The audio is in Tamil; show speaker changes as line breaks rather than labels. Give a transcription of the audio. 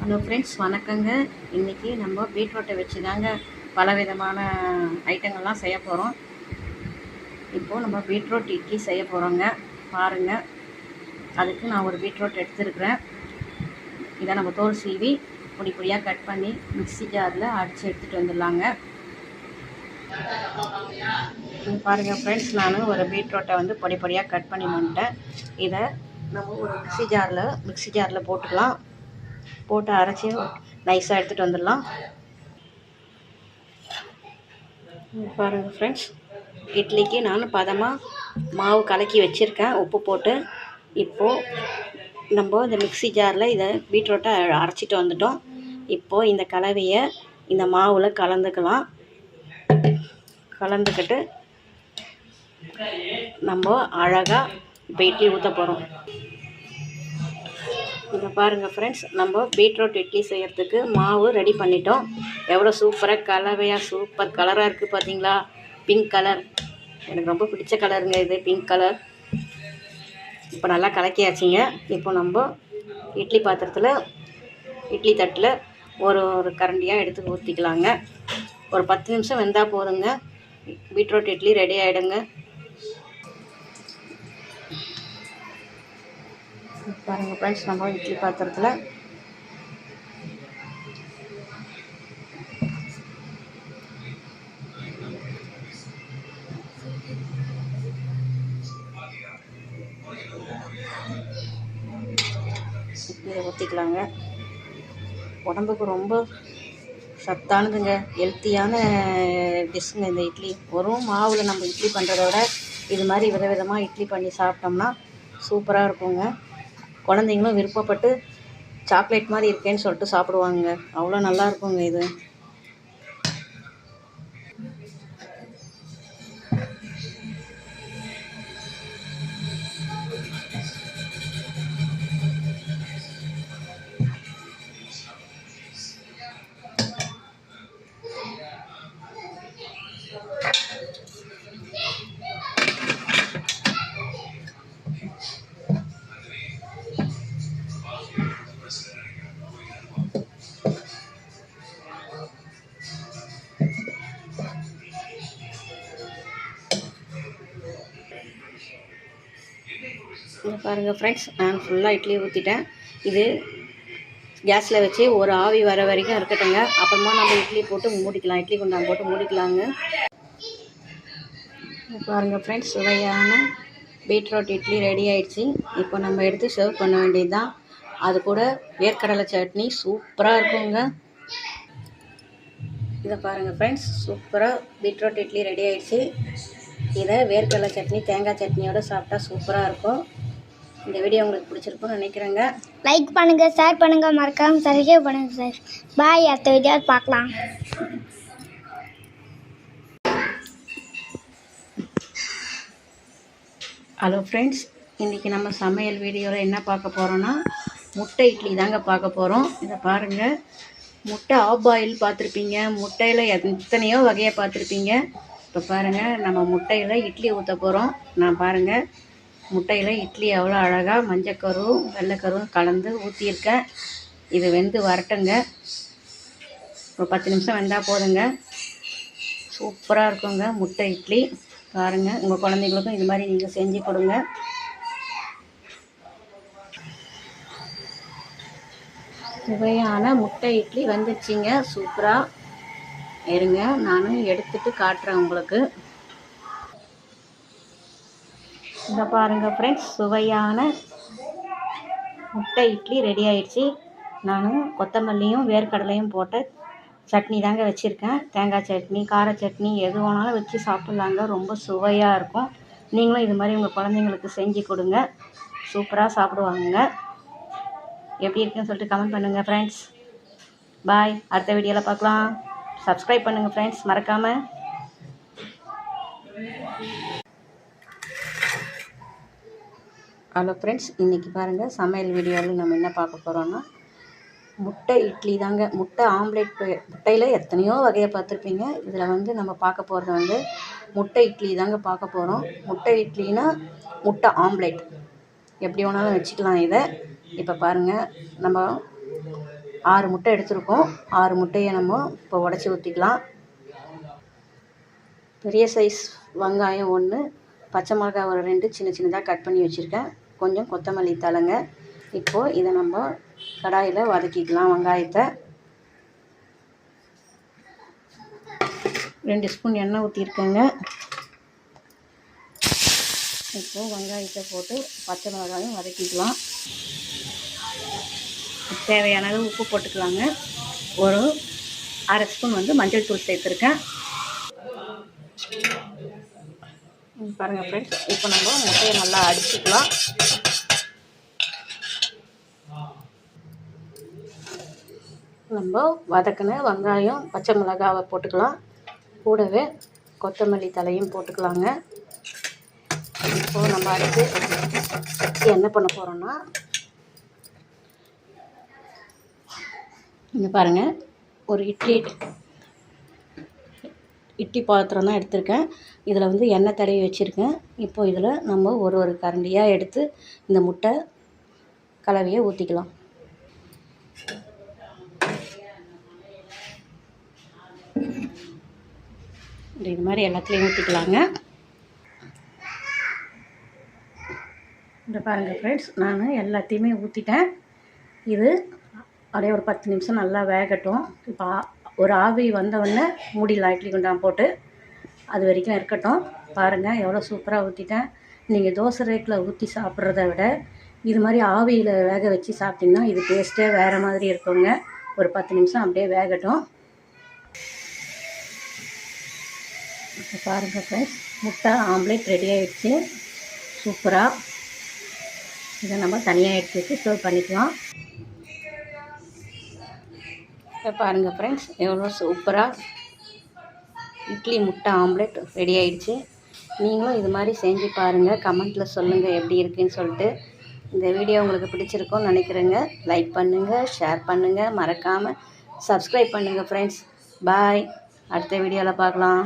ஹலோ ஃப்ரெண்ட்ஸ், வணக்கங்க. இன்றைக்கி நம்ம பீட்ரூட்டை வச்சு தாங்க பலவிதமான ஐட்டங்கள்லாம் செய்ய போகிறோம். இப்போது நம்ம பீட்ரூட் இட்லி செய்ய போகிறோங்க. பாருங்கள், அதுக்கு நான் ஒரு பீட்ரூட் எடுத்துருக்கிறேன். இதை நம்ம தோல் சீவி பொடி பொடியாக கட் பண்ணி மிக்ஸி ஜாரில் அடித்து எடுத்துகிட்டு வந்துடலாங்க. பாருங்கள் ஃப்ரெண்ட்ஸ், நான் ஒரு பீட்ரூட்டை வந்து பொடி பொடியாக கட் பண்ணி வந்துட்டேன். இதை நம்ம ஒரு மிக்ஸி ஜாரில் போட்டுக்கலாம். போட்டு அரைச்சி நைஸாக எடுத்துகிட்டு வந்துடலாம். பாருங்கள் ஃப்ரெண்ட்ஸ், இட்லிக்கு நான் பதமாக மாவு கலக்கி வச்சுருக்கேன் உப்பு போட்டு. இப்போது நம்ம இந்த மிக்ஸி ஜாரில் இதை பீட்ரூட்டை அரைச்சிட்டு வந்துட்டோம். இப்போது இந்த கலவையை இந்த மாவில் கலந்துக்கிட்டு நம்ம அழகாக இப்போ இட்லி ஊற்ற போகிறோம். இங்கே பாருங்கள் ஃப்ரெண்ட்ஸ், நம்ம பீட்ரூட் இட்லி செய்கிறதுக்கு மாவு ரெடி பண்ணிட்டோம். எவ்வளோ சூப்பராக கலவையாக சூப்பர் கலராக இருக்குது பார்த்தீங்களா? பிங்க் கலர், எனக்கு ரொம்ப பிடிச்ச கலருங்க இது, பிங்க் கலர். இப்போ நல்லா கலக்கியாச்சுங்க. இப்போ நம்ம இட்லி பாத்திரத்தில் இட்லி தட்டில் ஒரு கரண்டியாக எடுத்து ஊற்றிக்கலாங்க. ஒரு 10 நிமிஷம் வெந்தால் போதுங்க, பீட்ரூட் இட்லி ரெடி ஆகிடுங்க. பாருங்கள் ஃப்ரெண்ட்ஸ், நம்ம இட்லி பாத்திரத்தில் இட்லியை ஊற்றிக்கலாங்க. உடம்புக்கு ரொம்ப சத்தானதுங்க, ஹெல்த்தியான டிஷ்ஷுங்க இந்த இட்லி. வெறும் மாவில் நம்ம இட்லி பண்ணுறத விட இது மாதிரி விதவிதமாக இட்லி பண்ணி சாப்பிட்டோம்னா சூப்பராக இருக்குங்க. குழந்தைங்களும் விருப்பப்பட்டு சாக்லேட் மாதிரி இருக்கேன்னு சொல்லிட்டு சாப்பிடுவாங்க. அவ்வளோ நல்லா இருக்குங்க இது. இங்கே பாருங்கள் ஃப்ரெண்ட்ஸ், நான் ஃபுல்லாக இட்லி ஊற்றிட்டேன். இது கேஸில் வச்சு ஒரு ஆவி வர வரைக்கும் இருக்கட்டுங்க. அப்புறமா நம்ம இட்லி போட்டு மூடிக்கலாம், இட்லி குண்டான் போட்டு மூடிக்கலாங்க. பாருங்கள் ஃப்ரெண்ட்ஸ், சுவையான பீட்ரூட் இட்லி ரெடி ஆகிடுச்சு. இப்போ நம்ம எடுத்து சர்வ் பண்ண வேண்டியது தான். அது கூட வேர்க்கடலை சட்னி சூப்பராக இருக்குங்க. இதை பாருங்கள் ஃப்ரெண்ட்ஸ், சூப்பராக பீட்ரூட் இட்லி ரெடி ஆகிடுச்சு. இதை வேர்க்கடலை சட்னி தேங்காய் சட்னியோடு சாப்பிட்டா சூப்பராக இருக்கும். இந்த வீடியோ உங்களுக்கு பிடிச்சிருக்கும்னு நினைக்கிறேங்க.
லைக் பண்ணுங்கள், ஷேர் பண்ணுங்கள், மறக்காமல் சப்ஸ்கிரைப் பண்ணுங்கள் சார். பாய், அடுத்த வீடியோ பார்க்கலாம்.
ஹலோ ஃப்ரெண்ட்ஸ், இன்றைக்கி நம்ம சமையல் வீடியோவில் என்ன பார்க்க போகிறோன்னா முட்டை இட்லி தாங்க பார்க்க போகிறோம். இதை பாருங்கள், முட்டை ஆஃப் பாயில் பார்த்துருப்பீங்க, முட்டையில் எத்தனையோ வகையை பார்த்துருப்பீங்க. இப்போ பாருங்கள், நம்ம முட்டையில் இட்லி ஊற்ற போகிறோம். நான் பாருங்கள், முட்டையில் இட்லி எவ்வளோ அழகாக மஞ்சக்கரும் வெள்ளைக்கரும் கலந்து ஊற்றியிருக்கேன். இது வெந்து வரட்டுங்க. ஒரு 10 நிமிஷம் வெந்தால் போதுங்க. சூப்பராக இருக்குங்க முட்டை இட்லி. பாருங்கள், உங்கள் குழந்தைங்களுக்கும் இது மாதிரி நீங்கள் செஞ்சு கொடுங்க. சுவையான முட்டை இட்லி வந்துடுச்சிங்க, சூப்பராக. இருங்க, நான் எடுத்துகிட்டு காட்டுறேன் உங்களுக்கு. இந்த பாருங்கள் ஃப்ரெண்ட்ஸ், சுவையான முட்டை இட்லி ரெடி ஆயிடுச்சு. நான் கொத்தமல்லியும் வேர்க்கடலையும் போட்ட சட்னி தாங்க வச்சுருக்கேன். தேங்காய் சட்னி, கார சட்னி, எது வேணாலும் வச்சு சாப்பிட்லாங்க. ரொம்ப சுவையாக இருக்கும். நீங்களும் இது மாதிரி உங்கள் குழந்தைங்களுக்கு செஞ்சு கொடுங்க, சூப்பராக சாப்பிடுவாங்க. எப்படி இருக்குன்னு சொல்லிட்டு கமெண்ட் பண்ணுங்கள் ஃப்ரெண்ட்ஸ். பாய், அடுத்த வீடியோவில் பார்க்கலாம். சப்ஸ்கிரைப் பண்ணுங்கள் ஃப்ரெண்ட்ஸ், மறக்காமல். ஹலோ ஃப்ரெண்ட்ஸ், இன்றைக்கி பாருங்கள் சமையல் வீடியோவில் நம்ம என்ன பார்க்க போகிறோன்னா முட்டை இட்லி தாங்க. முட்டை ஆம்லேட். முட்டையில் எத்தனையோ வகையை பார்த்துருப்பீங்க. இதில் வந்து நம்ம பார்க்க போகிறது வந்து முட்டை இட்லி தாங்க பார்க்க போகிறோம். முட்டை இட்லினா முட்டை ஆம்லேட் எப்படி வேணாலும் வச்சுக்கலாம் இதை. இப்போ பாருங்கள், நம்ம 6 முட்டை எடுத்திருக்கோம். 6 முட்டையை நம்ம இப்போ உடச்சி ஊற்றிக்கலாம். பெரிய சைஸ் வெங்காயம் 1, பச்சை மிளகாய் ஒரு 2 சின்ன சின்னதாக கட் பண்ணி வச்சுருக்கேன். கொஞ்சம் கொத்தமல்லி தழைங்க. இப்போது இதை நம்ம கடாயில் வதக்கிக்கலாம். வெங்காயத்தை 2 ஸ்பூன் எண்ணெய் ஊற்றிருக்கேங்க. இப்போது வெங்காயத்தை போட்டு பச்சை மிளகாயும் வதக்கிக்கலாம். தேவையான அளவு உப்பு போட்டுக்கலாங்க. ஒரு அரை ஸ்பூன் மஞ்சள் தூள் சேர்த்துருக்கேன். பாருங்கள் ஃப்ரெண்ட்ஸ், இப்போ நம்ம முட்டையை நல்லா அடிச்சுக்கலாம். நம்ம வதக்கின வெங்காயம் பச்சை மிளகாவை போட்டுக்கலாம். கூடவே கொத்தமல்லி தலையும் போட்டுக்கலாங்க. இப்போது நம்ம அடுத்து என்ன பண்ண போகிறோன்னா, இங்கே பாருங்கள், ஒரு இட்லி பாத்திரம் தான் எடுத்திருக்கேன். இதில் எண்ணெய் தடவி வச்சுருக்கேன். இப்போது இதில் நம்ம ஒரு கரண்டியாக எடுத்து இந்த முட்டை கலவையை ஊற்றிக்கலாம். இது மாதிரி எல்லாத்துலேயும் ஊற்றிக்கலாங்க. இந்த பாருங்கள் ஃப்ரெண்ட்ஸ், நான் எல்லாத்தையுமே ஊற்றிட்டேன். இது அப்படியே ஒரு 10 நிமிஷம் நல்லா வேகட்டும். இப்போ ஒரு ஆவி வந்தவுடனே மூடிலாம் இட்லி குண்டான் போட்டு அது வரைக்கும் இருக்கட்டும். பாருங்கள் எவ்வளோ சூப்பராக ஊற்றிட்டேன். நீங்கள் தோசை ரேக்கில் ஊற்றி சாப்பிட்றத விட இது மாதிரி ஆவியில் வேக வச்சு சாப்பிட்டிங்கன்னா இது டேஸ்ட்டே வேறு மாதிரி இருக்குங்க. ஒரு 10 நிமிஷம் அப்படியே வேகட்டும். இப்போ பாருங்கள் ஃப்ரெண்ட்ஸ், முட்டை ஆம்லேட் ரெடி ஆகிடுச்சு. சூப்பராக இதை நம்ம தனியாக எடுத்து வச்சு சர்வ் பண்ணிக்கலாம். இப்போ பாருங்கள் ஃப்ரெண்ட்ஸ், எவ்வளோ சூப்பராக இட்லி முட்டை ஆம்லேட் ரெடி ஆகிடுச்சு. நீங்களும் இது மாதிரி செஞ்சு பாருங்கள். கமெண்ட்டில் சொல்லுங்கள் எப்படி இருக்குன்னு சொல்லிட்டு. இந்த வீடியோ உங்களுக்கு பிடிச்சிருக்கும்னு நினைக்கிறேங்க. லைக் பண்ணுங்கள், ஷேர் பண்ணுங்கள், மறக்காமல் சப்ஸ்கிரைப் பண்ணுங்கள் ஃப்ரெண்ட்ஸ். பாய். அடுத்த வீடியோவில் பார்க்கலாம்.